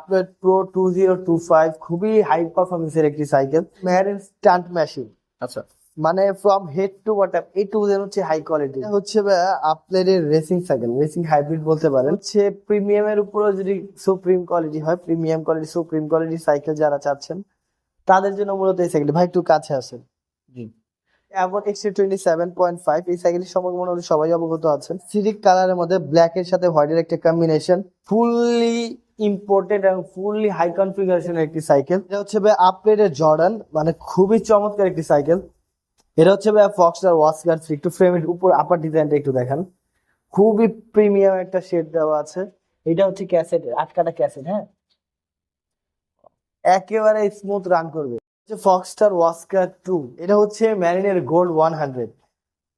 Upgrade pro 2025 খুবই high পারফরমেন্সের একটি সাইকেল, মেরিন স্টান্ট মেশিন। আচ্ছা, মানে from head to bottom A to Z হচ্ছে হাই কোয়ালিটি। হচ্ছে আপগ্রেডের রেসিং সাইকেল, রেসিং হাইব্রিড বলতে পারেন। হচ্ছে প্রিমিয়ামের উপরে যদি সুপ্রিম কোয়ালিটি হয়, premium quality supreme quality cycle যারা চাচ্ছেন তাদের জন্য মূলত এই সাইকেল। ভাই একটু কাছে আসেন। জি। অ্যাভন XT27.5 এই সাইকেলটি সম্পর্কে মনে হয় সবাই অবগত আছেন। সিরিক কালারের মধ্যে ব্ল্যাক এর সাথে হোয়াইটের একটা কম্বিনেশন, ফুললি ইম্পোর্টেড এবং ফুললি হাই কনফিগারেশনের একটি সাইকেল। এটা হচ্ছে আপগ্রেডের জর্ডান, মানে খুবই চমৎকার একটি সাইকেল। এটা হচ্ছে ফক্সটার ওয়াস্কার 3। একটু ফ্রেমের উপর আপার ডিজাইনটা একটু দেখেন, খুবই প্রিমিয়াম একটা শেড দেওয়া আছে। এটা হচ্ছে ক্যাসেটের আটকাটা ক্যাসেট, হ্যাঁ, একেবারে স্মুথ রান করবে। ফক্সটার ওয়াস্কার 2, এটা হচ্ছে ম্যারিনের গোল্ড 100।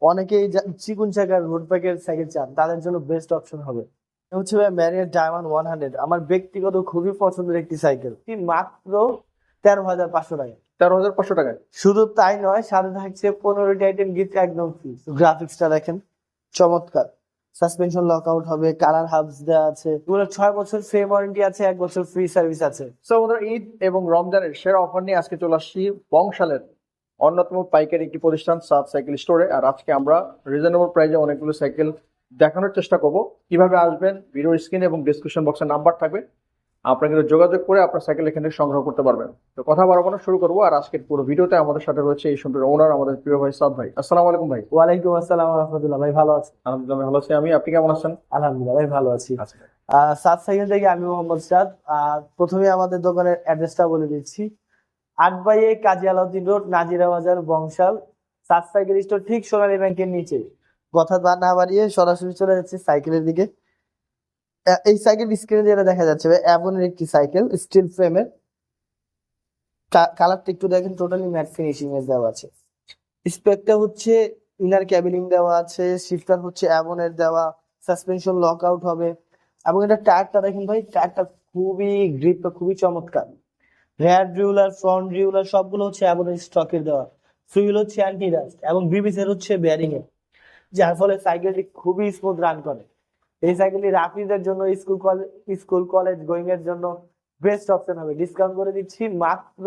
অনেকেই চিকুন চাকার রোড বাইকের সাইকেল চান, তাদের জন্য বেস্ট অপশন হবে। এটা হচ্ছে ম্যারিনের ডায়মন্ড 100, আমার ব্যক্তিগত খুবই পছন্দের একটি সাইকেল। মাত্র 13,500 টাকা। 13,500 টাকায়। শুধু তাই নয়, সাথে থাকছে 15টি আইটেম গিফট একদম ফ্রি। গ্রাফিক্সটা দেখেন, চমৎকার। সাসপেনশন লক আউট হবে, কালার হাবস দেওয়া আছে, এগুলো 6 বছর ফ্রেম ওয়ারেন্টি আছে, 1 বছর ফ্রি সার্ভিস আছে। সো আমাদের ঈদ এবং রমজানের সেরা অফার নিয়ে আজকে চলে আসছি বংশালের অন্যতম পাইকারি একটি প্রতিষ্ঠান সাদ সাইকেল স্টোরে। আর আজকে আমরা রিজনেবল প্রাইসে অনেকগুলো সাইকেল দেখানোর চেষ্টা করব। কিভাবে আসবেন, ভিডিও স্ক্রিন এবং ডিসক্রিপশন বক্সে নাম্বার থাকবে, আপনারা কিন্তু যোগাযোগ করে আপনার সাইকেল এখান থেকে সংগ্রহ করতে পারবেন। তো কথা বাড়াবো না, শুরু করবো। আর আজকের পুরো ভিডিওতে আমাদের সাথে রয়েছে এই সুন্দর ওনার, আমাদের প্রিয় ভাই সাদ ভাই। আসসালামু আলাইকুম ভাই। ওয়ালাইকুম আসসালাম রহমতুল্লাহ। ভাই ভালো আছেন? আলহামদুলিল্লাহ ভালো আছি আমি, আপনি কেমন আছেন? আলহামদুলিল্লাহ ভাই ভালো আছি। আচ্ছা, সাত সাইকেল থেকে আমি মোহাম্মদ সাদ। প্রথমে আমাদের দোকানের অ্যাড্রেসটা বলে দিচ্ছি। 8/1 কাজী আলাউদ্দিন রোড, নাজিরা বাজার, বংশাল। সাত সাইকেল স্টোর ঠিক সোনালী ব্যাংকের নিচে। কথা না বাড়িয়ে সরাসরি চলে যাচ্ছে সাইকেলের দিকে। এই সাইকেল স্ক্রিনে যেটা দেখা যাচ্ছে অ্যাভনের একটি সাইকেল, স্টিল ফ্রেমের। কালারটা একটু দেখেন, টোটালি ম্যাট ফিনিশিং এর দেওয়া আছে। স্পেকটা হচ্ছে ইনার ক্যাবিনিং দেওয়া আছে, শিফটার হচ্ছে অ্যাভনের দেওয়া, সাসপেনশন লক আউট হবে। এবং এটা টায়ারটা দেখেন ভাই, টায়ারটা খুবই গ্রিপটা খুবই চমৎকার। রেয়ার রিউলার, ফ্রন্ট রিউলার সবগুলো হচ্ছে অ্যাভনের স্টকের দেওয়া। ফ্রিল হচ্ছে অ্যান্টি ডাস্ট এবং বিবিসের হচ্ছে বেয়ারিং এর, যার ফলে সাইকেলটি খুবই স্মুথ রান করে। এই সাইকেলটি রাফিদের জন্য, স্কুল কলেজ গোয়িং এর জন্য বেস্ট অপশন হবে। ডিসকাউন্ট করে দিচ্ছি মাত্র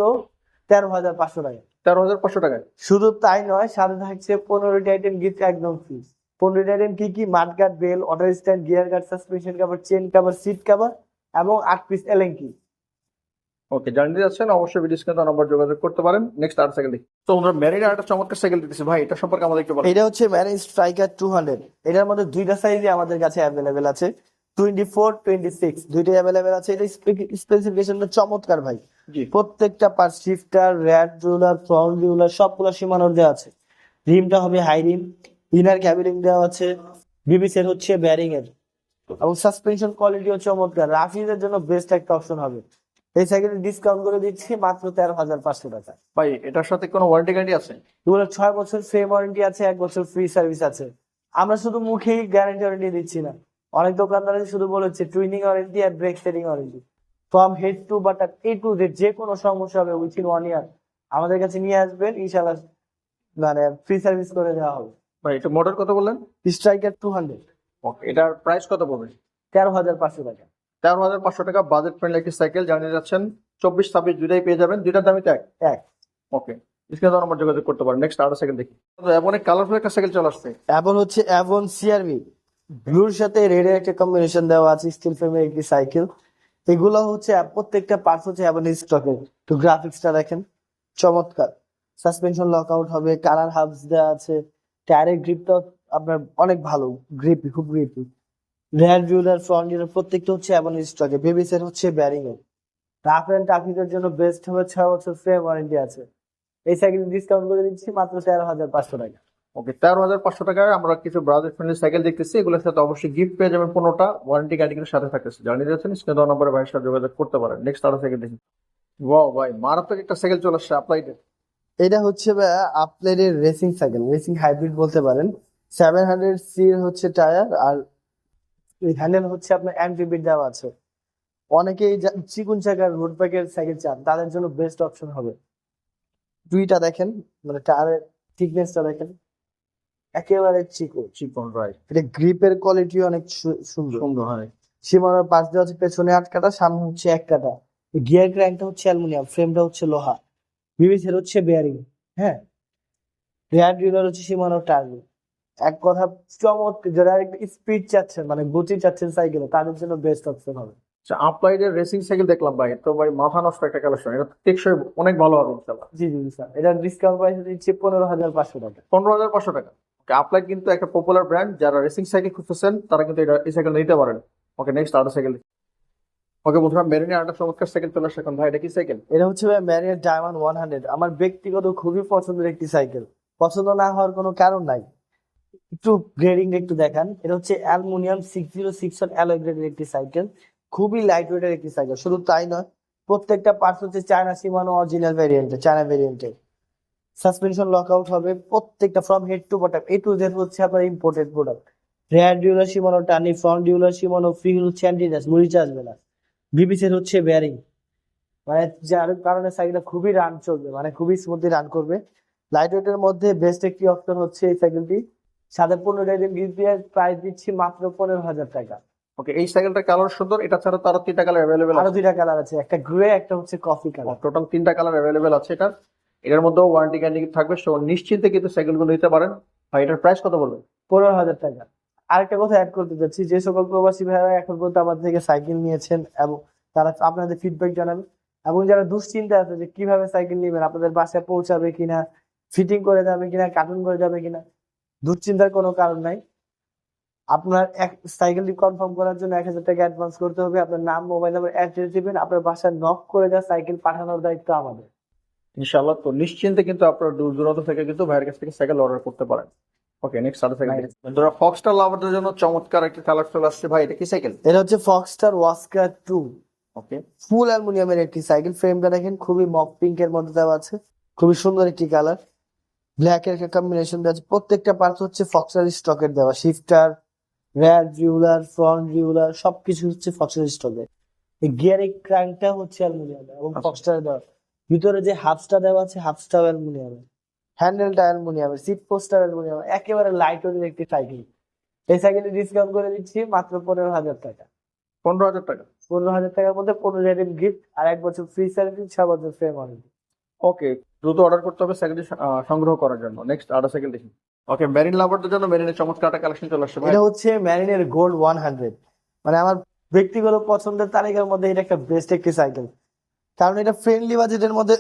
13,500 টাকা। 13,500 টাকায়। শুধু তাই নয়, সাথে থাকছে 15টি আইটেম গিফট একদম ফ্রি। 15টি আইটেম কি কি? Mudguard, bell, auto stand, gear guard, suspension cover, chain cover, seat cover এবং 8 পিস এলেঙ্কি। ওকে, জানিয়ে যাচ্ছেন, অবশ্যই ভিডিও স্ক্রিনে নাম্বার যোগাযোগ করতে পারেন। নেক্সট আর সাইকেল দেখি। তো আমরা মেরিন একটা চমৎকার সাইকেল দিতেছি ভাই, এটা সম্পর্কে আমাদের একটু বলেন। এটা হচ্ছে ম্যারিন স্ট্রাইকার 200। এটার মধ্যে দুইটা সাইজে আমাদের কাছে অ্যাভেলেবেল আছে, 24, 26 দুইটাই অ্যাভেলেবেল আছে। এটা স্পেসিফিকেশনটা চমৎকার ভাই। জি। প্রত্যেকটা part, shifter, rare ruler, front ruler সবগুলো সীমানোর দেওয়া আছে। রিমটা হবে হাই রিম, ইনার ক্যাবিনিং দেওয়া আছে, বিবিসের হচ্ছে ব্যারিং এর, এবং সাসপেনশন কোয়ালিটিও চমৎকার। রাফিজের জন্য বেস্ট একটা অপশন হবে। এই সাইকেল ডিসকাউন্ট করে দিচ্ছি মাত্র 13,500 টাকা। ভাই এটার সাথে কোনো ওয়ারেন্টি গ্যারান্টি আছে? এগুলো 6 বছর ফ্রেম ওয়ারেন্টি আছে, 1 বছর ফ্রি সার্ভিস আছে। আমরা শুধু মুখেই গ্যারান্টি ওয়ারেন্টি দিচ্ছি না, অনেক দোকানদার শুধু বলেছে টুইনিং ওয়ারেন্টি আর brake setting warranty. From head to bottom A to Z যে কোনো সমস্যা হবে উইথিন 1 ইয়ার আমাদের কাছে নিয়ে আসবেন, ইনশাআল্লাহ মানে ফ্রি সার্ভিস করে দেওয়া হবে। ভাই এটা মডেল কত বললেন? স্ট্রাইকার 200, ওকে, এটার প্রাইস কত পড়বে? 13,500 টাকা। 13,500 টাকা বাজেট ফ্রেন্ডলি একটি সাইকেল, জানিয়ে যাচ্ছেন 24, 26 দুইটাই পেয়ে যাবেন, দুইটার দামই তো এক। এক। ওকে, স্ক্রিনে নাম্বার যোগাযোগ করতে পারেন। নেক্সট আরো সাইকেল দেখি। এমন এক কালারফুল একটা সাইকেল চলে আসছে। অ্যাভন হচ্ছে অ্যাভন সিআরভি, ব্লুর সাথে রেডের একটা কম্বিনেশন দেওয়া আছে, স্টিল ফ্রেমের একটি সাইকেল। এগুলো হচ্ছে প্রত্যেকটা পার্টস হচ্ছে অ্যাভন স্টকের। তো গ্রাফিক্সটা দেখেন, চমৎকার। সাসপেনশন লক আউট হবে, কালার হাবস দেওয়া আছে, টায়ারের গ্রিপটা আপনার অনেক ভালো, গ্রিপি, খুব গ্রিপি। রেয়ার রিউলার, ফ্রন্ট রিউলার প্রত্যেকটা হচ্ছে অ্যাভন স্টকে। বেবিসের হচ্ছে ব্যারিং এর। রাফ এন্ড টাফিদের জন্য বেস্ট হবে, 6 বছর ফ্রেম ওয়ারেন্টি আছে। এই সাইকেল ডিসকাউন্ট করে দিচ্ছি মাত্র 13,500 টাকা। ওকে, 13,500 টাকায় আমরা কিছু বাজেট ফ্রেন্ডলি সাইকেল দেখতেছি। এগুলোর সাথে অবশ্যই গিফট পেয়ে যাবেন 15টা, ওয়ারেন্টি গ্যারান্টি কিন্তু সাথে থাকতেছে, জানিয়ে যাচ্ছেন। স্ক্রিনে নাম্বারে ভাইয়ের সাথে যোগাযোগ করতে পারেন। নেক্সট আরো সাইকেল দেখি। ওয়াও ভাই, মারাত্মক একটা সাইকেল চলে আসছে আপলাইটের। এটা হচ্ছে আপগ্রেডের রেসিং সাইকেল, রেসিং হাইব্রিড বলতে পারেন। 700 এর হচ্ছে টায়ার, আর হ্যান্ডেল হচ্ছে আপনার এমটিবির দেওয়া আছে। অনেকেই চিকুন চাকার রোড বাইকের সাইকেল চান, তাদের জন্য বেস্ট অপশন হবে। দুইটা দেখেন, মানে টায়ারের থিকনেসটা দেখেন, একেবারে চিকন। চিকন, রাইট। এটা গ্রিপের কোয়ালিটি অনেক সুন্দর। সুন্দর হয়। সীমানোর পাশ দেওয়া আছে পেছনে 8 কাটা, সামনে হচ্ছে 1 কাটা। গিয়ার ক্র্যাঙ্কটা হচ্ছে অ্যালুমিনিয়াম, ফ্রেমটা হচ্ছে লোহা, বিবিসির হচ্ছে বেয়ারিং। হ্যাঁ, রেয়ার ডিউলার হচ্ছে সীমানো টার্বো। এক কথা চমৎকার, যারা স্পিড চাচ্ছেন মানে গতি চাচ্ছেন সাইকেলে, তাদের জন্য বেস্ট অপশন হবে। আচ্ছা, আপলাইডের রেসিং সাইকেল দেখলাম ভাই, তো ভাই মাথা নষ্ট একটা কালেকশন, এটা টেকসই অনেক ভালো হবে ইনশাল্লাহ। জি জি স্যার, এটা ডিসকাউন্ট প্রাইস দিচ্ছি 15,500 টাকা। 15,500 টাকা। ওকে, আপলাইড কিন্তু একটা পপুলার ব্র্যান্ড, যারা রেসিং সাইকেল খুঁজতেছেন তারা কিন্তু এই সাইকেল নিতে পারেন। ওকে, নেক্সট আরেকটা সাইকেল। ওকে বন্ধুরা, মেরিনের আরেকটা চমৎকার সাইকেল চলে আসছে এখন ভাই, এটা কি সাইকেল? এটা হচ্ছে ম্যারিয়ার ডায়মন্ড 100, আমার ব্যক্তিগত খুবই পছন্দের একটি সাইকেল। পছন্দ না হওয়ার কোনো কারণ নাই। একটু গ্রেডিং একটু দেখান। এটা হচ্ছে অ্যালুমিনিয়াম 6061 অ্যালয় গ্রেডের একটি সাইকেল, খুবই লাইট ওয়েটের একটি সাইকেল। শুধু তাই নয়, প্রত্যেকটা পার্টস হচ্ছে চায়না সীমানো অরিজিনাল ভ্যারিয়েন্টে, চায়না ভ্যারিয়েন্টে। সাসপেনশন লকআউট হবে প্রত্যেকটা, from head to bottom, A to Z হচ্ছে আপনার imported product. Rear derailleur Shimano Tourney, front ডিউলার সীমানো free হচ্ছে অ্যান্টিনাস, মরিচা আসবে না। বিবিসির হচ্ছে বেয়ারিং, মানে যার কারণে সাইকেলটা খুবই রান চলবে, মানে খুবই স্মুথলি রান করবে। লাইট ওয়েটের মধ্যে বেস্ট একটি অপশন হচ্ছে এই সাইকেলটি। সাথে 15 গিফট দিয়ে প্রাইস দিচ্ছি মাত্র 15,000 টাকা। ওকে, এই সাইকেলটার কালার সুন্দর, এটা ছাড়া তো আরো 3টা কালার অ্যাভেলেবেল আরো আছে। 2টা কালার আছে, একটা গ্রে, একটা হচ্ছে কফি কালার। টোটাল 3টা কালার অ্যাভেলেবেল আছে এটা। এটার মধ্যেও ওয়ারেন্টি গ্যারান্টি থাকবে, সো নিশ্চিন্তে কিন্তু সাইকেলগুলো নিতে পারেন। ভাই, এটার প্রাইস কত বলবেন? 15,000 টাকা। আরেকটা কথা অ্যাড করতে চাচ্ছি, যে সকল প্রবাসী ভাইরা এখন পর্যন্ত আমাদের থেকে সাইকেল নিয়েছেন এবং তারা আপনাদের ফিডব্যাক জানাবেন, এবং যারা দুশ্চিন্তা আছে যে কিভাবে সাইকেল নেবেন, আপনাদের বাসায় পৌঁছাবে কিনা, ফিটিং করে যাবে কিনা, কার্টুন করে যাবে কিনা, দুশ্চিন্তার কোনো কারণ নাই। আপনার এক সাইকেলটি কনফার্ম করার জন্য 1,000 টাকা অ্যাডভান্স করতে হবে। আপনার নাম, মোবাইল নাম্বার, অ্যাড্রেস দিবেন, আপনার বাসায় নক করে যা সাইকেল পাঠানোর দায়িত্ব আমাদের। ইনশাআল্লাহ। তো নিশ্চিন্তে কিন্তু আপনারা দূর দূরান্ত থেকে কিন্তু ভাইয়ের কাছ থেকে সাইকেল অর্ডার করতে পারেন। ওকে, নেক্সট আরেকটা সাইকেল। বন্ধুরা, ফক্সটার লাভারদের জন্য চমৎকার একটা কালার চলে আসছে ভাই, এটা কি সাইকেল? এটা হচ্ছে ফক্সটার ওয়াস্কার 2, ওকে, ফুল অ্যালুমিনিয়ামের একটি সাইকেল। ফ্রেমটা দেখেন খুবই মক পিঙ্ক এর মধ্যে দেওয়া আছে, খুবই সুন্দর একটি কালার। ব্ল্যাক এর একটা কম্বিনেশন দেওয়া আছে। প্রত্যেকটা পার্টস হচ্ছে ফক্সটার স্টকের দেওয়া, শিফটার, রেয়ার রিউলার, ফ্রন্ট রিউলার সবকিছু হচ্ছে ফক্সটার স্টকের। এই গিয়ারিং ক্র্যাঙ্কটা হচ্ছে অ্যালুমিনিয়াম এবং আচ্ছা। ফক্সটার দেওয়া। ভিতরে যে হাফসটা দেওয়া আছে, হাফসটাও অ্যালুমিনিয়ামের, হ্যান্ডেলটা অ্যালুমিনিয়ামের, সিট পোস্টার অ্যালুমিনিয়াম, একেবারে লাইট ওয়েটের একটি সাইকেল। এই সাইকেলটি ডিসকাউন্ট করে দিচ্ছি মাত্র 15,000 টাকা। 15,000 টাকা। 15,000 টাকার মধ্যে 15 গিফট আর 1 বছর ফ্রি সার্ভিস, 6 বছর ফ্রি ওয়ারেন্টি। ওকে, দ্রুত অর্ডার করতে হবে সাইকেলটি সংগ্রহ করার জন্য। নেক্সট আরেকটা সাইকেল দেখি। ওকে, মেরিন লাভারদের জন্য মেরিনের চমৎকার একটা কালেকশন চলে আসছে ভাই। এটা হচ্ছে ম্যারিনের গোল্ড 100, মানে আমার ব্যক্তিগত পছন্দের তালিকার মধ্যে এটা একটা বেস্ট একটি সাইকেল। কারণ এটা ফ্রেন্ডলি বাজেটের মধ্যে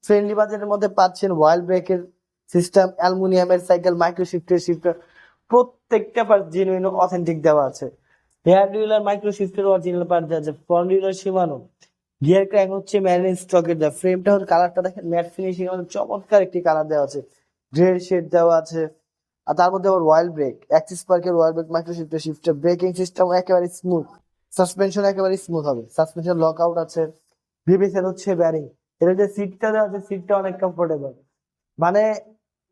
ফ্রেন্ডলি বাজেটের মধ্যে পাচ্ছেন ওয়াইল্ড ব্রেকের সিস্টেম, অ্যালুমিনিয়ামের সাইকেল, মাইক্রো শিফটার, প্রত্যেকটা পার্ট জেনুইন অথেন্টিক দেওয়া আছে। রেয়ার ডিউলার মাইক্রো শিফটের অরিজিনাল পার্ট দেওয়া আছে, ফ্রন্ট ডিউলার সীমানো, গিয়ার ক্র্যাঙ্ক হচ্ছে ম্যারিন স্টকের দেওয়া। ফ্রেমটা হচ্ছে, কালারটা দেখেন ম্যাট ফিনিশিং এর মধ্যে চমৎকার একটি কালার দেওয়া আছে, গ্রে শেড দেওয়া আছে। আর তার মধ্যে আবার ওয়াইল্ড ব্রেক, অ্যাক্সিস পার্কের wild brake, micro shifter, braking system একেবারে স্মুথ, সাসপেনশন একেবারে স্মুথ হবে, সাসপেনশন লক আউট আছে। বিবিসের হচ্ছে ব্যারিং। এটা যে সিটটা দেওয়া আছে, সিটটা অনেক কমফোর্টেবল, মানে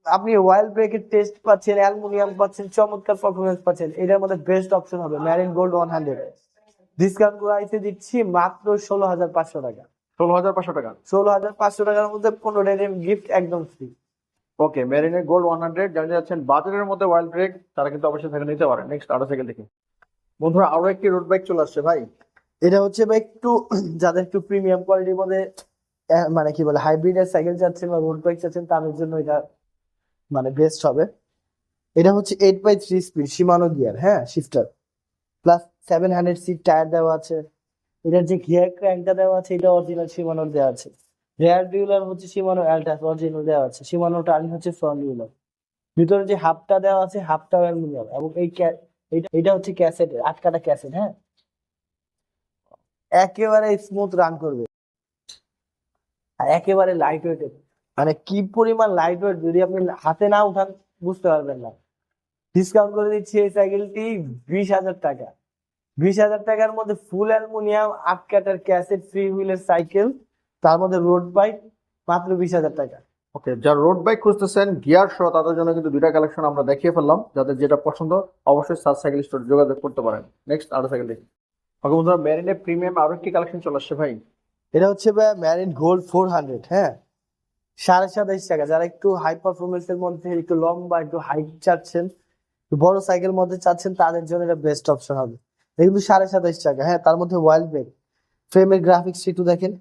আপনি ওয়াইল্ড ব্রেকের টেস্ট পাচ্ছেন, অ্যালুমিনিয়াম পাচ্ছেন, চমৎকার পারফরমেন্স পাচ্ছেন। এটার মধ্যে বেস্ট অপশন হবে ম্যারিন গোল্ড 100। ডিসকাউন্ট প্রাইসে দিচ্ছি মাত্র 16,500 টাকা। 16,500 টাকা। 16,500 টাকার মধ্যে 15 গিফট একদম ফ্রি। ওকে, মেরিনের গোল্ড 100 জানিয়ে যাচ্ছেন বাজারের মধ্যে ওয়াইল্ড ব্রেক, তারা কিন্তু অবশ্যই সাইকেল নিতে পারে। নেক্সট আরেকটা সাইকেল দেখি। বন্ধুরা, আরো একটি রোড বাইক চলে আসছে ভাই। এটা হচ্ছে ভাই একটু যাদের একটু প্রিমিয়াম কোয়ালিটির মধ্যে মানে কি বলে হাইব্রিডের সাইকেল চাচ্ছেন বা রোড বাইক চাচ্ছেন, তাদের জন্য এটা মানে বেস্ট হবে। এটা হচ্ছে 8/3 স্পিড সীমানো গিয়ার, হ্যাঁ, শিফটার, প্লাস 700 সিট টায়ার দেওয়া আছে। এটার যে গিয়ার ক্র্যাঙ্কটা দেওয়া আছে, এটা অরিজিনাল সীমানোর দেওয়া আছে। রেয়ার ডিউলার হচ্ছে সীমানো অ্যালটাস অরিজিনাল দেওয়া আছে। সীমানো টার্ন হচ্ছে ফ্রন্ট ডিউলার। ভিতরে যে হাফটা দেওয়া আছে, হাফটাও অ্যালুমিনিয়াম, এবং এটা হচ্ছে ক্যাসেট, 8 কাটা ক্যাসেট। হ্যাঁ, একেবারে স্মুথ রান করবে আর একেবারে লাইট ওয়েটেড, মানে কি পরিমাণ লাইট ওয়েট যদি আপনি হাতে না উঠান বুঝতে পারবেন না। ডিসকাউন্ট করে দিচ্ছি এই সাইকেলটি 20,000 টাকা। 20,000 টাকার মধ্যে ফুল অ্যালুমিনিয়াম 8 কাটার ক্যাসেট ফ্রি হুইলের সাইকেল, তার মধ্যে রোড বাইক, মাত্র 20,000 টাকা। ওকে, যারা রোড বাইক খুঁজতেছেন গিয়ার সহ, তাদের জন্য কিন্তু দুইটা কালেকশন আমরা দেখিয়ে ফেললাম। যাদের যেটা পছন্দ অবশ্যই সাত সাইকেল স্টোর যোগাযোগ করতে পারেন। নেক্সট আরো সাইকেল দেখি। ওকে বন্ধুরা, মেরিনের প্রিমিয়াম আরো একটি কালেকশন চলে আসছে ভাই। এটা হচ্ছে ম্যারিন গোল্ড 400, হ্যাঁ, 27,500 টাকা। যারা একটু হাই পারফরমেন্স এর মধ্যে একটু লম্বা, একটু হাইট চাচ্ছেন, একটু বড় সাইকেল মধ্যে চাচ্ছেন, তাদের জন্য এটা বেস্ট অপশন হবে। এটা কিন্তু 27.5 টাকা। হ্যাঁ, তার মধ্যে ওয়াইল্ড ব্রেক ফ্রেমের গ্রাফিক্স একটু দেখেন,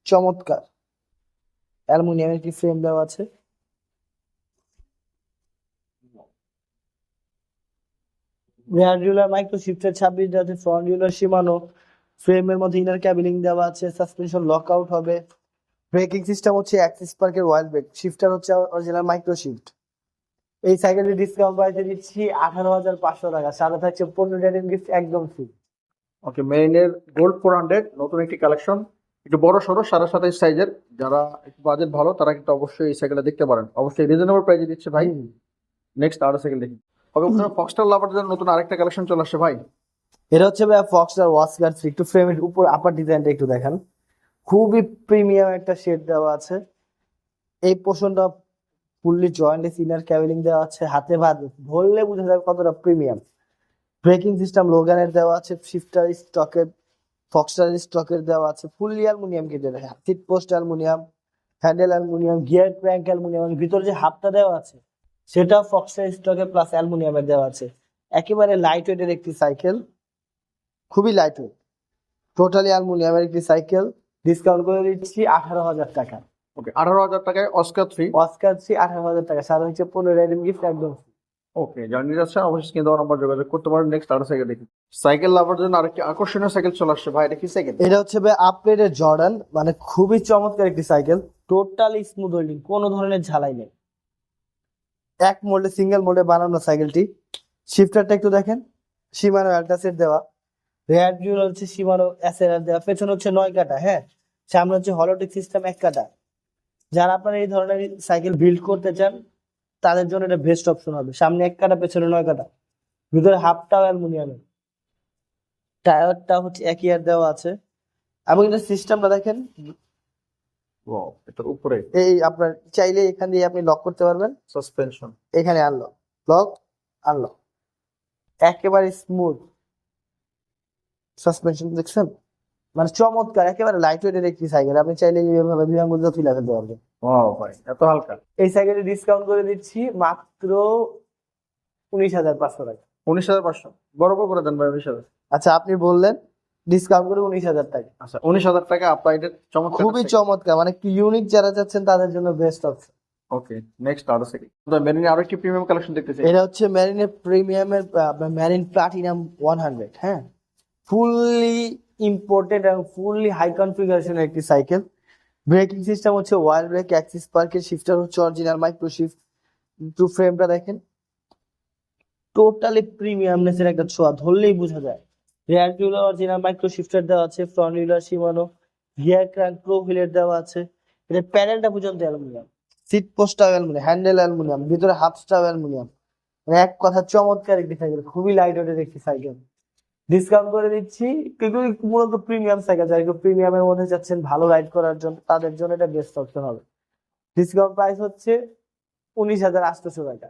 চমৎকার। অ্যালুমিনিয়ামের কি ফ্রেম দেওয়া আছে। রেয়ার ডিউলার মাইক্রো শিফটের 26 আছে, ফ্রন্ট ডিউলার শিমানো, ফ্রেমের মধ্যে ইনার ক্যাবিলিং দেওয়া আছে, সাসপেনশন লক আউট হবে। ব্রেকিং সিস্টেম হচ্ছে অ্যাক্সিস পার্কের ওয়াইল্ড ব্রেক, শিফটার হচ্ছে অরিজিনাল মাইক্রো শিফট। এই সাইকেলের ডিসকাউন্ট প্রাইসে দিচ্ছি 18,500 টাকা, সাথে থাকছে 15 ডেনিম গিফট একদম ফ্রি। ওকে, মেরিনের গোল্ড 400 নতুন একটি কালেকশন, একটু বড় সড়ো 27.5 সাইজের। যারা একটু বাজেট ভালো তারা কিন্তু অবশ্যই এই সাইকেলটা দেখতে পারেন, অবশ্যই রিজনেবল প্রাইসে দিচ্ছে ভাই। নেক্সট আরো সাইকেল দেখি। ওকে, ফক্সটার লাভারদের নতুন আরেকটা কালেকশন চলে আসছে ভাই। এটা হচ্ছে ভাই ফক্সটার ওয়াস্কার 3, একটু ফ্রেমের উপর আপার ডিজাইনটা একটু দেখেন, খুবই প্রিমিয়াম একটা শেড দেওয়া আছে। এই পোর্শনটা ফুললি জয়েন্টলেস, ইনার ক্যাবিলিং দেওয়া আছে, হাতে ভাত ধরলে বোঝা যাবে কতটা প্রিমিয়াম। ব্রেকিং সিস্টেম লোগানের দেওয়া আছে, শিফটার স্টকের, ফক্সটার স্টকের দেওয়া আছে, ফুললি অ্যালুমিনিয়াম কেটে দেয়, seat post aluminium, handle aluminium, gear crank aluminium, ভিতরে যে হাবটা দেওয়া আছে সেটা ফক্সটার স্টকে প্লাস অ্যালুমিনিয়ামের দেওয়া আছে। একেবারে লাইট ওয়েটের একটি সাইকেল, খুবই লাইট ওয়েট, টোটালি অ্যালুমিনিয়ামের একটি সাইকেল। ডিসকাউন্ট করে দিচ্ছি 18,000 টাকা। ওকে, 18,000 টাকায় অস্কার 3। অস্কার 3 18,000 টাকা, সাথে হচ্ছে 15 ডেনিম গিফট একদম free। ওকে, যারা নিতে যাচ্ছেন অবশ্যই স্ক্রিনে দেওয়া নাম্বার যোগাযোগ করতে পারেন। নেক্সট আরো সাইকেল দেখি। সাইকেল লাভারদের জন্য আরেকটি আকর্ষণীয় সাইকেল চলে আসছে ভাই, এটা কি সাইকেল? এটা হচ্ছে ভাই আপগ্রেডের জর্ডান, মানে খুবই চমৎকার একটি সাইকেল, টোটালি স্মুথ হোল্ডিং, কোনো ধরনের ঝালাই নেই। এক মোল্ডে, সিঙ্গেল মোল্ডে বানানো সাইকেলটি। শিফটারটা একটু দেখেন, শিমানো অ্যাল্টাসের দেওয়া, রেয়ার ভিউ হচ্ছে শিমানো এসএলআর দেওয়া, পেছনে হচ্ছে 9 কাটা, হ্যাঁ, সামনে হচ্ছে হলোটিক সিস্টেম 1 কাটা। যারা আপনারা এই ধরনের সাইকেল বিল্ড করতে চান তাদের জন্য এটা বেস্ট অপশন হবে। সামনে 1 কাটা, পেছনে 9 কাটা, ভিতরে হাফটাও অ্যালুমিনিয়ামের, টায়ারটা হচ্ছে 1 ইয়ার দেওয়া আছে। এবং এটা সিস্টেমটা দেখেন, ওয়াও, এটার উপরে এই আপনার চাইলে এখান দিয়ে আপনি লক করতে পারবেন, সাসপেনশন। এখানে আনলক, লক, আনলক, একেবারে স্মুথ সাসপেনশন দেখছেন, মানে চমৎকার, একেবারে লাইট ওয়েটের একটি সাইকেল। আপনি চাইলে এইভাবে দুই আঙ্গুল দিয়ে তুলে ফেলতে পারবেন। ওয়াও ভাই, এত হালকা। এই সাইকেলে ডিসকাউন্ট করে দিচ্ছি মাত্র 19,500 টাকা। 19,500 বরাবর করে দেন ভাই 19,000। আচ্ছা, আপনি বললেন ডিসকাউন্ট করে 19,000 টাকা। আচ্ছা, 19,000 টাকা আপনার এটা চমৎকার। খুবই চমৎকার, মানে একটু ইউনিক যারা চাচ্ছেন তাদের জন্য বেস্ট অপশন। ওকে, নেক্সট আরো সাইকেল। তো মেরিনে আরো একটি প্রিমিয়াম কালেকশন দেখতেছি। এটা হচ্ছে মেরিনের প্রিমিয়ামের মেরিন প্লাটিনাম 100, হ্যাঁ, ফুললি ইম্পোর্টেড এবং ফুললি হাই কনফিগারেশনের একটি সাইকেল। ব্রেকিং সিস্টেম হচ্ছে ওয়াইল্ড ব্রেক, অ্যাক্সিস পার্কের, শিফটার হচ্ছে অরিজিনাল মাইক্রো শিফট। টু ফ্রেমটা দেখেন, টোটালি প্রিমিয়ামনেসের একটা ছোঁয়া, ধরলেই বোঝা যায়। Rear derailleur original micro shifter দেওয়া আছে, front derailleur Shimano, gear crank pro হুইলের দেওয়া আছে। এটা প্যানেলটা পর্যন্ত অ্যালুমিনিয়াম, সিট পোস্টটাও অ্যালুমিনিয়াম, হ্যান্ডেল অ্যালুমিনিয়াম, ভিতরে হাতটাও অ্যালুমিনিয়াম। মানে এক কথা চমৎকার একটি সাইকেল, খুবই লাইট ওয়েটের একটি সাইকেল। ডিসকাউন্ট করে দিচ্ছি, কিন্তু মূলত প্রিমিয়াম সাইকেল, যারা একটু প্রিমিয়ামের মধ্যে যাচ্ছেন ভালো রাইড করার জন্য তাদের জন্য এটা বেস্ট অপশন হবে। ডিসকাউন্ট প্রাইস হচ্ছে 19,800 টাকা।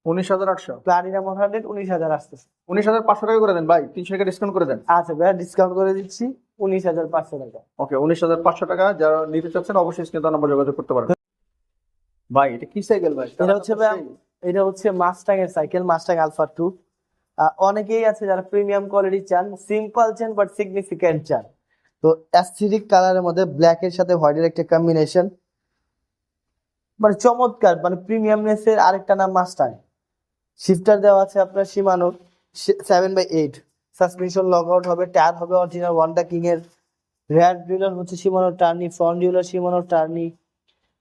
19,800। প্লাটিনাম 100 19,800। 19,500 টাকা করে দেন ভাই, 300 টাকা ডিসকাউন্ট করে দেন। আচ্ছা ভাই, ডিসকাউন্ট করে দিচ্ছি 19,500 টাকা। ওকে, 19,500 টাকা যারা নিতে চাচ্ছেন অবশ্যই স্ক্রিনে দেওয়া নাম্বার যোগাযোগ করতে পারেন। ভাই এটা কি সাইকেল ভাই? এটা হচ্ছে মাস্টাং এর সাইকেল, মাস্টাং আলফা 2। অনেকেই আছে যারা প্রিমিয়াম কোয়ালিটি চান, সিম্পল চান বাট সিগনিফিক্যান্ট চান। তো অ্যাসথেটিক কালারের মধ্যে ব্ল্যাক এর সাথে হোয়াইটের একটা কম্বিনেশন, মানে চমৎকার, মানে প্রিমিয়ামনেস এর আরেকটা নাম মাস্টাং। শিফটার দেওয়া আছে আপনার শিমানো 7/8, সাসপেনশন লক আউট হবে, টায়ার হবে অরিজিনাল ওয়ান্ডা কিং এর, রেয়ার ডিউলার হচ্ছে Shimano Tourney, front derailleur Shimano Tourney.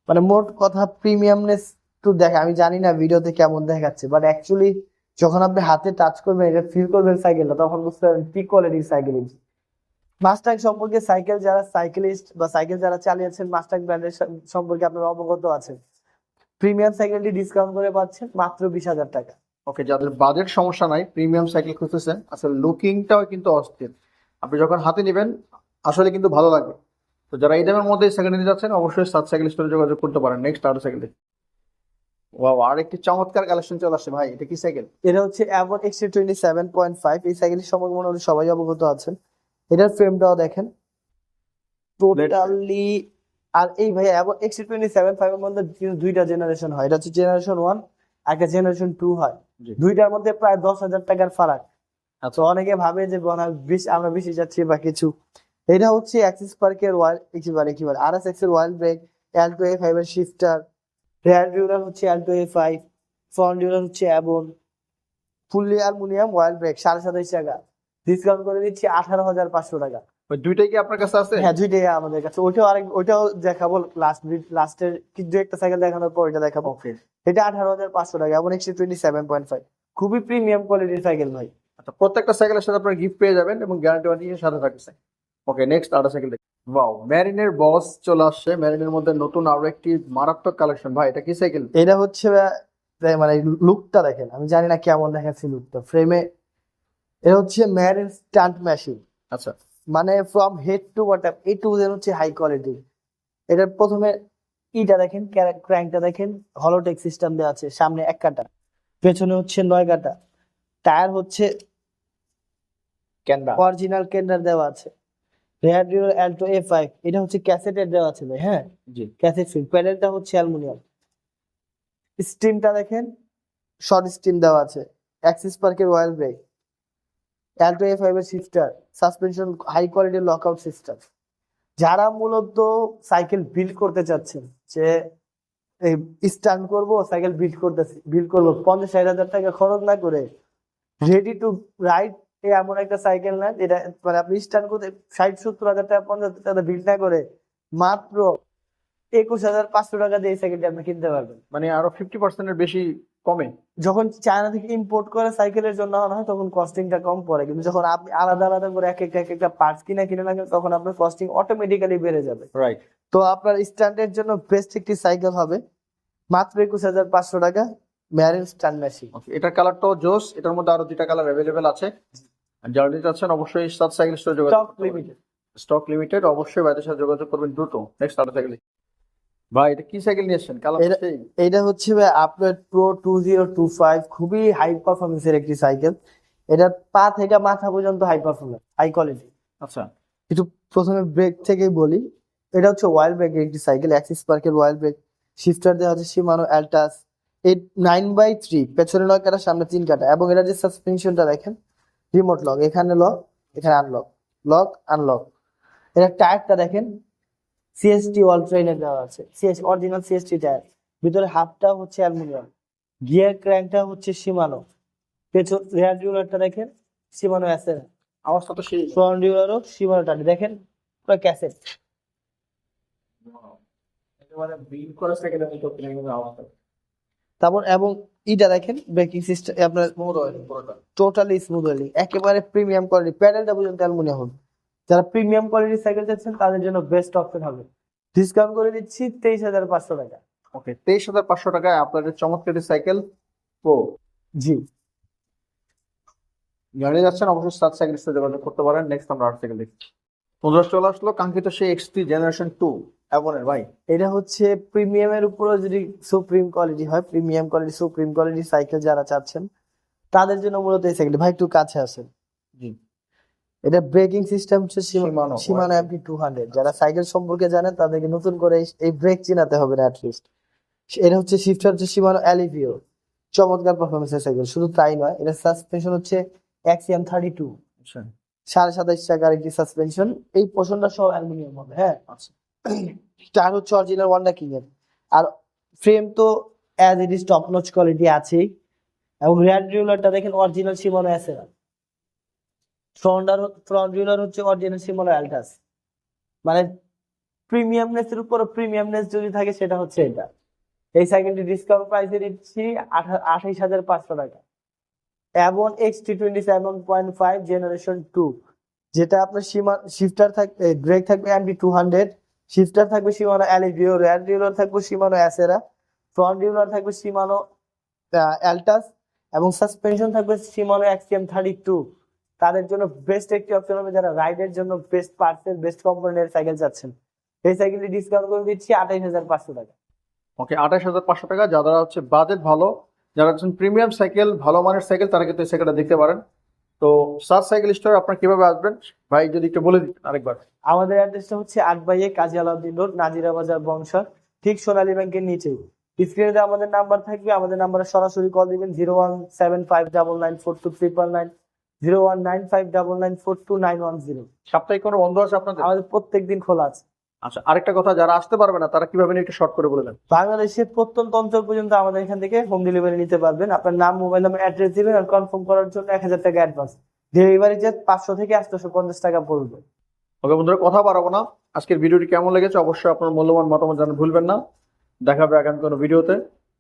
মানে মোট কথা প্রিমিয়ামনেস তো দেখে, আমি জানি না ভিডিওতে কেমন দেখাচ্ছে, বাট অ্যাকচুয়ালি যখন আপনি হাতে টাচ করবেন, এটা ফিল করবেন সাইকেলটা, তখন বুঝতে পারবেন কি কোয়ালিটির সাইকেল। মাস্টাং সম্পর্কে, সাইকেল যারা সাইকেলিস্ট বা সাইকেল যারা চালিয়েছেন মাস্টাং ব্র্যান্ডের সম্পর্কে আপনারা অবগত আছেন। প্রিমিয়াম সাইকেলটি ডিসকাউন্ট করে পাচ্ছেন মাত্র 20,000 টাকা। ওকে, যাদের বাজেট সমস্যা নাই, প্রিমিয়াম সাইকেল খুঁজতেছেন, আসলে লুকিংটাও কিন্তু অস্থির, আপনি যখন হাতে নেবেন আসলে কিন্তু ভালো লাগবে। তো যারা এই দামের মধ্যে সাইকেল নিতে যাচ্ছেন অবশ্যই সাত সাইকেল স্টোরে যোগাযোগ করতে পারেন। নেক্সট আরো সাইকেল দেখি। ওয়াও, আর একটি চমৎকার কালেকশন চলে আসছে ভাই, এটা কি সাইকেল? এটা হচ্ছে অ্যাভন XT27.5। এই সাইকেলের সম্পর্কে মোটামুটি সবাই অবগত আছেন। এটার ফ্রেমটাও দেখেন টোটালি। আর এই ভাই অ্যাভন XT27.5 এর মধ্যে কিন্তু দুইটা জেনারেশন হয়, এটা হচ্ছে জেনারেশন 1, একটা জেনারেশন 2 হয়। জি। দুইটার মধ্যে প্রায় 10,000 টাকার ফারাক। তো অনেকে ভাবে যে আমরা বেশি যাচ্ছি বা কিছু। এটা হচ্ছে অ্যাক্সিস পার্কের একেবারে RS-X এর ওয়াইল্ড ব্রেক, অ্যাল্টো A5 এর শিফটার, রেয়ার ডিউলার হচ্ছে অ্যাল্টো A5, ফ্রন্ট ডিউলার হচ্ছে অ্যাবন, ফুললি অ্যালুমিনিয়াম ওয়াইল্ড ব্রেক 27.5 টাকা, ডিসকাউন্ট করে দিচ্ছি 18,500 টাকা। ওই দুইটাই কি আপনার কাছে আছে? হ্যাঁ, দুইটাই আমাদের কাছে। ওইটাও দেখাবো লাস্টের কিছু একটা সাইকেল দেখানোর পর এটা দেখাবো। ওকে। এটা 18,500 টাকা, এমন XC27.5, খুবই প্রিমিয়াম কোয়ালিটির সাইকেল ভাই। আচ্ছা, প্রত্যেকটা সাইকেলের সাথে আপনার গিফট পেয়ে যাবেন এবং গ্যারান্টি ওয়ারেন্টির সাথে থাকছে। ওকে, নেক্সট আরেকটা সাইকেল দেখি। ওয়াও, ম্যারিনের বস চলে আসছে। ম্যারিনের মধ্যে নতুন আরো একটি মারাত্মক কালেকশন। ভাই এটা কি সাইকেল? এটা হচ্ছে মানে লুকটা দেখেন, আমি জানি না কেমন দেখাচ্ছে লুকটা ফ্রেমে। এটা হচ্ছে ম্যারিন স্টান্ট মেশিন, আচ্ছা, মানে from head to bottom A to Z হচ্ছে হাই কোয়ালিটি। এটার প্রথমে ইটা দেখেন, ক্র্যাঙ্কটা দেখেন, হলোটেক সিস্টেম দেওয়া আছে, সামনে 1 কাটা, পেছনে হচ্ছে 9 কাটা, টায়ার হচ্ছে ক্যানভা। অরিজিনাল কেন্ডার দেওয়া আছে, রেয়ার ডিউলার অ্যাল্টো A5, এটা হচ্ছে ক্যাসেটের দেওয়া আছে ভাই। হ্যাঁ, জি। ক্যাসেট ফিল, প্যানেলটা হচ্ছে অ্যালুমিনিয়াম, স্টিমটা দেখেন শর্ট স্টিম দেওয়া আছে, অ্যাক্সিস পার্কের ওয়াইল ব্রেক, অ্যাল্টো A5 এর শিফটার, সাসপেনশন হাই কোয়ালিটির লকআউট সিস্টেম। যারা মূলত সাইকেল বিল্ড করতে চাচ্ছেন, যে স্টান্ট করবো, সাইকেল বিল্ড করবো 50-60 হাজার টাকা খরচ না করে রেডি টু রাইড এমন একটা সাইকেল নেন, এটা মানে আপনি স্টান্ট করতে 60-70 হাজার টাকা 50 হাজার টাকা বিল্ড না করে মাত্র 21,500 টাকা দিয়ে এই সাইকেলটা আপনি কিনতে পারবেন। মানে আরো 50% এর বেশি কমে। যখন চায়না থেকে ইম্পোর্ট করে সাইকেলের জন্য আনা হয় তখন কস্টিংটা কম পড়ে, কিন্তু যখন আপনি আলাদা আলাদা করে এক একটা পার্টস কিনে না তখন আপনার কস্টিং অটোমেটিক্যালি বেড়ে যাবে। রাইট। তো আপনার স্ট্যান্ডের জন্য বেস্ট একটি সাইকেল হবে মাত্র 21,500 টাকা, ম্যারিন স্ট্যান্ড মেশিন। ওকে, এটার কালারটাও জোস। এটার মধ্যে আরো দুইটা কালার অ্যাভেলেবেল আছে। আর যারা নিতে চাচ্ছেন অবশ্যই সাত সাইকেল স্টোরে যোগাযোগ স্টক করতে পারেন। লিমিটেড। স্টক লিমিটেড, অবশ্যই ভাইদের সাথে যোগাযোগ করবেন দ্রুত। নেক্সট আরো সাইকেল। ভাই এটা কি সাইকেল নিয়ে এসেছেন? কালার সেই। এটা হচ্ছে আপডেট প্রো 2025, খুবই হাই পারফরমেন্সের একটি সাইকেল। এটা পা থেকে মাথা পর্যন্ত হাই পারফরমেন্স, হাই কোয়ালিটি। আচ্ছা, একটু প্রথমে ব্রেক থেকেই বলি, এটা হচ্ছে ওয়াইল্ড ব্রেকের একটি সাইকেল, অ্যাক্সিস পার্কের ওয়াইল্ড ব্রেক, শিফটার দেওয়া আছে শিমানো অ্যালটাস 9/3, পেছনে 9 কাটা, সামনে 3 কাটা, এবং এটার যে সাসপেনশনটা দেখেন, রিমোট লক, এখানে লক, এখানে আনলক, লক আনলক। এটা টায়ারটা দেখেন, সিএসটি অল ট্রেনের দেওয়া আছে, অরিজিনাল সিএসটি টায়ার, ভিতরে হাফটা হচ্ছে অ্যালুমিনিয়াম, গিয়ার ক্র্যাঙ্কটা হচ্ছে শিমানো, পেছন রেয়ার ডিউলারটা দেখেন শিমানো আছে, আওয়াজটা তো সেই। ফ্রন্ট ডিউলারও শিমানো টায়ার দেখেন, পুরো ক্যাসেট। একেবারে বিল্ড করা সাইকেলের মতো কিরকম আওয়াজটা। তারপর এবং ইটা দেখেন, ব্রেকিং সিস্টেম আপনার স্মুথ হয় পুরোটা। টোটালি স্মুথ ওয়েলিং, একেবারে প্রিমিয়াম কোয়ালিটি, প্যাডেলটা পর্যন্ত অ্যালুমিনিয়াম হবে। যারা প্রিমিয়াম কোয়ালিটির সাইকেল চাচ্ছেন তাদের জন্য বেস্ট অপশন হবে, ডিসকাউন্ট করে দিচ্ছি 23,500 টাকা। ওকে, 23,500 টাকায় আপনাদের চমৎকার সাইকেল প্রো। জি, জানিয়ে যাচ্ছেন অবশ্যই সাত সাইকেল স্টোরে যোগাযোগ করতে পারেন। নেক্সট আমরা আট সাইকেল দেখি। বন্ধুরা চলে আসলো কাঙ্ক্ষিত সেই XT জেনারেশন 2 অ্যাভনের। ভাই এটা হচ্ছে প্রিমিয়ামের উপরে যদি সুপ্রিম কোয়ালিটি হয়, premium quality supreme quality cycle যারা চাচ্ছেন তাদের জন্য মূলত এই সাইকেল। ভাই একটু কাছে আসেন। জি। এটা ব্রেকিং সিস্টেম হচ্ছে Shimano, শিমানো MP200। যারা সাইকেল সম্পর্কে জানেন তাদেরকে নতুন করে এই ব্রেক চিনাতে হবে না অ্যাটলিস্ট। এটা হচ্ছে শিফটার হচ্ছে শিমানো অ্যালিভিও, চমৎকার পারফরমেন্সের সাইকেল। শুধু তাই নয়, এটা সাসপেনশন হচ্ছে XM32, আচ্ছা 27.5 টাকার একটি সাসপেনশন, এই পোর্শনটা সব অ্যালুমিনিয়াম হবে। হ্যাঁ, আচ্ছা। টায়ার হচ্ছে অরিজিনাল ওয়ান্ডা কিং এর, আর ফ্রেম তো as it is top notch quality আছেই, এবং রেয়ার ডিউলারটা দেখেন অরিজিনাল শিমানো অ্যাসেরা, ফ্রন্ট ডিউলার হচ্ছে অরিজিনাল শিমানো অ্যালটাস। মানে প্রিমিয়ামনেস এর উপর প্রিমিয়ামনেস যদি থাকে সেটা হচ্ছে এটা। এই সাইকেলটি ডিসকাউন্ট প্রাইসে দিচ্ছি 28,500 টাকা, এবং XT27.5 জেনারেশন 2, যেটা আপনার শিফটার থাকবে, ব্রেক থাকবে MP200, শিফটার থাকবে শিমানো অ্যালিভিও, রেয়ার ডিউলার থাকবে শিমানো অ্যাসেরা, ফ্রন্ট ডিউলার থাকবে শিমানো অ্যালটাস, এবং সাসপেনশন থাকবে শিমানো XM32। তাদের জন্য বেস্ট একটি অপশন হবে যারা রাইডের জন্য বেস্ট পার্টসের বেস্ট কোম্পানির সাইকেল চাচ্ছেন। এই সাইকেলটি ডিসকাউন্ট করে দিচ্ছি 28,500 টাকা। ওকে, 28,500 টাকা। যারা হচ্ছে বাজেট ভালো, যারা হচ্ছেন প্রিমিয়াম সাইকেল, ভালো মানের সাইকেল, তারা কিন্তু এই সাইকেলটা দেখতে পারেন। তো সাত সাইকেল স্টোরে আপনারা কিভাবে আসবেন ভাই যদি একটু বলে দিন আরেকবার। আমাদের অ্যাড্রেসটা হচ্ছে 8/1 কাজী আলাউদ্দিন রোড, নাজিরা বাজার, বংশাল, ঠিক সোনালী ব্যাংকের নিচেই। স্ক্রিনে আমাদের নাম্বার থাকবে, আমাদের নাম্বারে সরাসরি কল দিবেন 0175994294299। 019599429110। সাপ্তাহিক কোনো বন্ধ আছে আপনাদের? আমাদের প্রত্যেকদিন খোলা আছে। আচ্ছা, আরেকটা কথা, যারা আসতে পারবে না তারা কিভাবে নিয়ে একটু শর্ট করে বলে দেন। বাংলাদেশের প্রত্যন্ত অঞ্চল পর্যন্ত আমাদের এখান থেকে হোম ডেলিভারি নিতে পারবেন। আপনার নাম, মোবাইল নাম্বার, অ্যাড্রেস দিবেন আর কনফার্ম করার জন্য 1000 টাকা অ্যাডভান্স। ডেলিভারি চার্জ 500 থেকে 850 টাকা পড়বে। ওকে বন্ধুরা, কথা বাড়াবো না, আজকের ভিডিওটি কেমন লেগেছে অবশ্যই আপনার মূল্যবান মতামত জানাতে ভুলবেন না। দেখা হবে আগামী কোনো ভিডিওতে।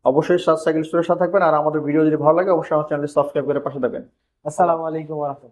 অবশ্যই সাত সাইকেল স্টোরের সাথে থাকবেন, আর আমাদের ভিডিও যদি ভালো লাগে অবশ্যই আমার চ্যানেলটি সাবস্ক্রাইব করে পাশে থাকবেন। আসসালামু আলাইকুম ওয়া রাহমাতুল্লাহ।